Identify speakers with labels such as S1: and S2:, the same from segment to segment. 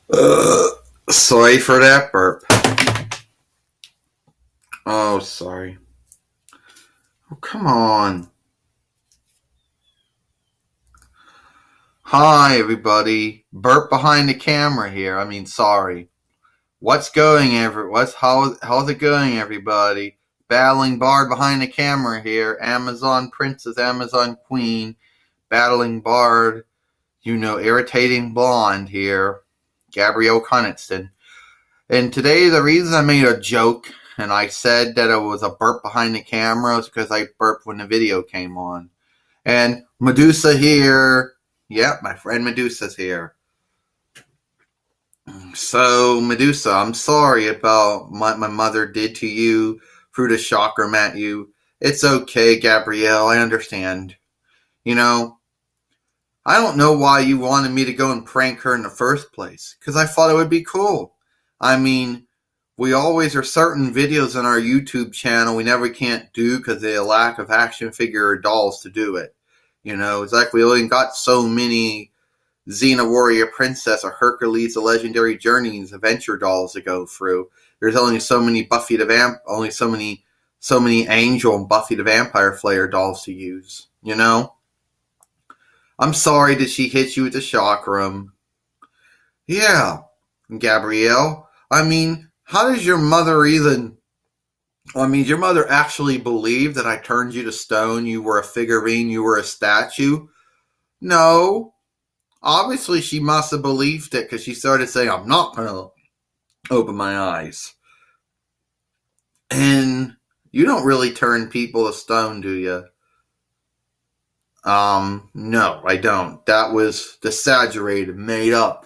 S1: Uh, Sorry for that burp. Oh, sorry. Oh, come on. Hi, everybody. Burp behind the camera here. Sorry. How's it going, everybody? Battling Bard behind the camera here. Amazon Princess, Amazon Queen. Battling Bard. Irritating blonde here. Gabrielle Conniston. And today, the reason I made a joke and I said that it was a burp behind the camera is because I burped when the video came on. And Medusa here. Yep, my friend Medusa's here. So, Medusa, I'm sorry about what my mother did to you, threw the chakram at you. It's okay, Gabrielle, I understand. You know, I don't know why you wanted me to go and prank her in the first place, because I thought it would be cool. We always are certain videos on our YouTube channel we never can't do because of the lack of action figure dolls to do it. It's like we only got so many XENA Warrior Princess or Hercules the Legendary Journeys adventure dolls to go through. There's only so many so many Angel and Buffy the Vampire Slayer dolls to use. I'm sorry that she hit you with the chakram. Yeah, Gabrielle. How does your mother did your mother actually believe that I turned you to stone? You were a figurine, you were a statue? No. Obviously, she must have believed it because she started saying, I'm not going to open my eyes. And you don't really turn people to stone, do you? No, I don't. That was exaggerated, made up.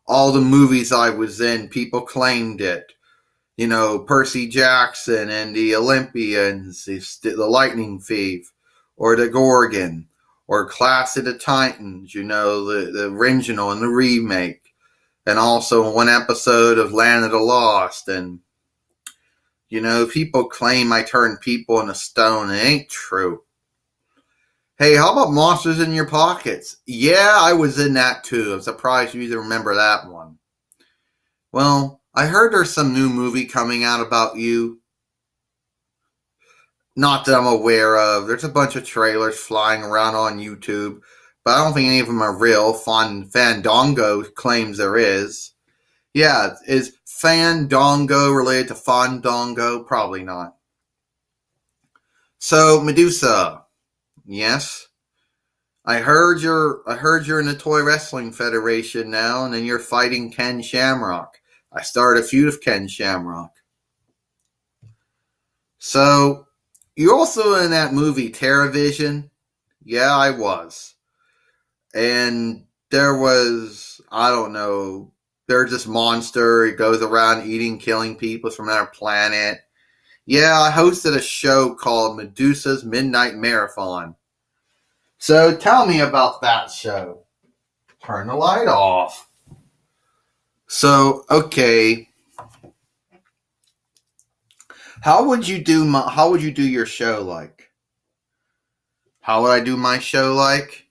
S1: All the movies I was in, people claimed it. Percy Jackson and the Olympians, the Lightning Thief, or the Gorgon, or Clash of the Titans, the original and the remake, and also one episode of Land of the Lost. And, people claim I turn people into stone. It ain't true. Hey, how about Monsters in Your Pockets? Yeah, I was in that too. I'm surprised you even remember that one. Well, I heard there's some new movie coming out about you. Not that I'm aware of. There's a bunch of trailers flying around on YouTube, but I don't think any of them are real. Fandango claims there is. Yeah, is Fandango related to Fandango? Probably not. So, Medusa, yes? I heard you're in the Toy Wrestling Federation now, and then you're fighting Ken Shamrock. I started a feud with Ken Shamrock. So, you're also in that movie, TerraVision? Yeah, I was. And there was, I don't know, there's this monster. He goes around eating, killing people from our planet. Yeah, I hosted a show called Medusa's Midnight Marathon. So tell me about that show. Turn the light off. So, okay. How would you do your show like? How would I do my show like?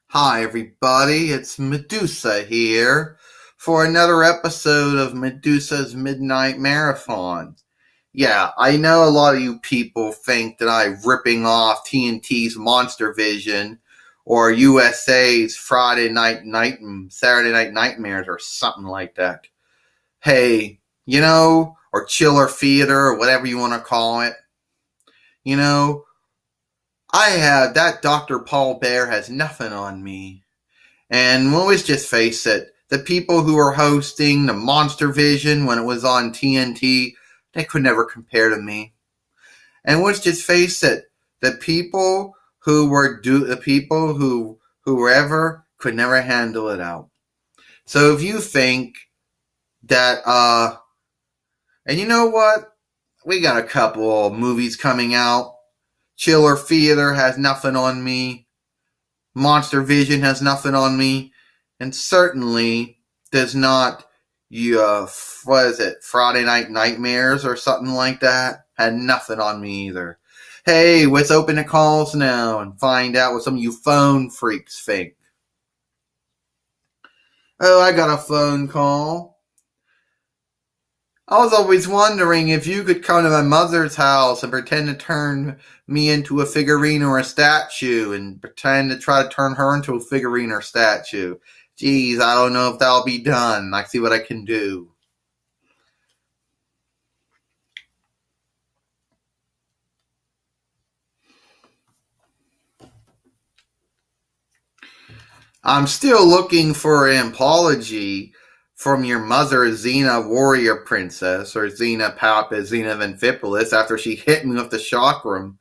S1: Hi everybody, it's Medusa here for another episode of Medusa's Midnight Marathon. Yeah, I know a lot of you people think that I'm ripping off TNT's Monster Vision or USA's Friday Night and Saturday Night Nightmares or something like that. Hey, or Chiller Theater or whatever you want to call it. I have that Dr. Paul Bear has nothing on me. And let's just face it, the people who were hosting the Monster Vision when it was on TNT, they could never compare to me. And let's just face it, the people who whoever could never handle it out. So if you think that, and you know what? We got a couple of movies coming out. Chiller Theater has nothing on me. Monster Vision has nothing on me. And certainly does not, Friday Night Nightmares or something like that? Had nothing on me either. Hey, let's open the calls now and find out what some of you phone freaks think. Oh, I got a phone call. I was always wondering if you could come to my mother's house and pretend to turn me into a figurine or a statue and pretend to try to turn her into a figurine or statue. Geez, I don't know if that'll be done. I see what I can do. I'm still looking for an apology from your mother, Xena Warrior Princess, or Xena Papa, Xena Ventripolis, after she hit me with the chakram.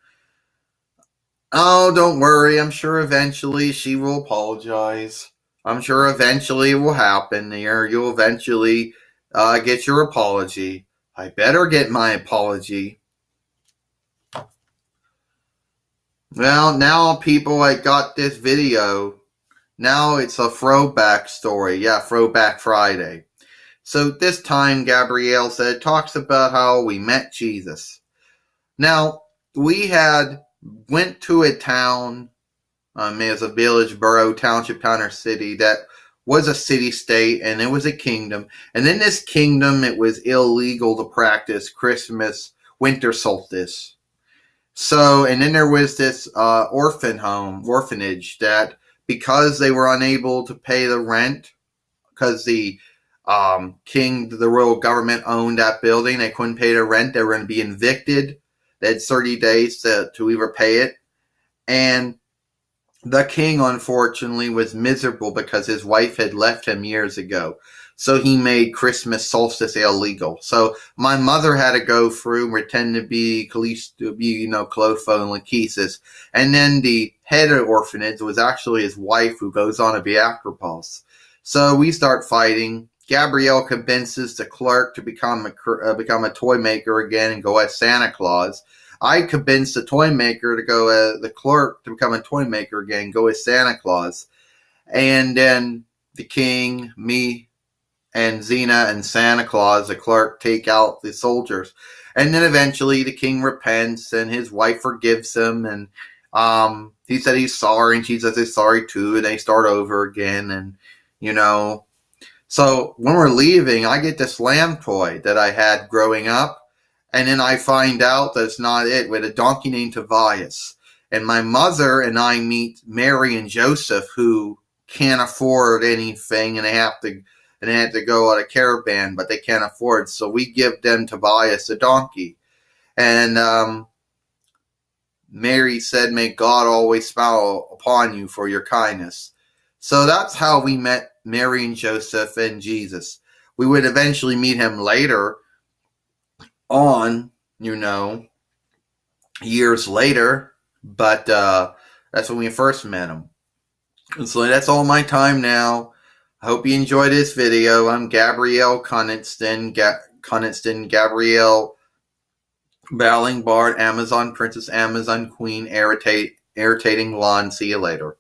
S1: Oh, don't worry. I'm sure eventually she will apologize. I'm sure eventually it will happen. You'll eventually get your apology. I better get my apology. Well, now people, I got this video. Now it's a throwback story. Yeah, Throwback Friday. So this time, Gabrielle said, talks about how we met Jesus. Now, we had went to a town, it was a village, borough, township, town, or city that was a city-state, and it was a kingdom. And in this kingdom, it was illegal to practice Christmas, winter solstice. So, and then there was this orphanage that, because they were unable to pay the rent, because the the royal government owned that building, they couldn't pay the rent, they were going to be evicted. They had 30 days to either pay it. And the king, unfortunately, was miserable because his wife had left him years ago. So he made Christmas solstice illegal. So my mother had to go through and pretend to be Clotho and Lachesis. And then the head of the orphanage was actually his wife, who goes on to be Acropos. So we start fighting. Gabrielle convinces the clerk to become a toy maker again and go as Santa Claus. I convinced the toy maker to go the clerk to become a toy maker again, go as Santa Claus. And then the king, me, and Xena and Santa Claus, the clerk, take out the soldiers. And then eventually the king repents and his wife forgives him, and he said he's sorry, and she says he's sorry too, and they start over again. And so when we're leaving, I get this lamb toy that I had growing up, and then I find out that it's not it, with a donkey named Tobias. And my mother and I meet Mary and Joseph, who can't afford anything, and they have to go on a caravan, but they can't afford. So we give them Tobias the donkey. And Mary said, "May God always smile upon you for your kindness." So that's how we met Mary and Joseph and Jesus. We would eventually meet him later on, years later, but that's when we first met him. And so that's all my time now. I hope you enjoyed this video. I'm Gabrielle Conniston, Gabrielle Battling Bard, Amazon Princess, Amazon Queen, irritating blonde. See you later.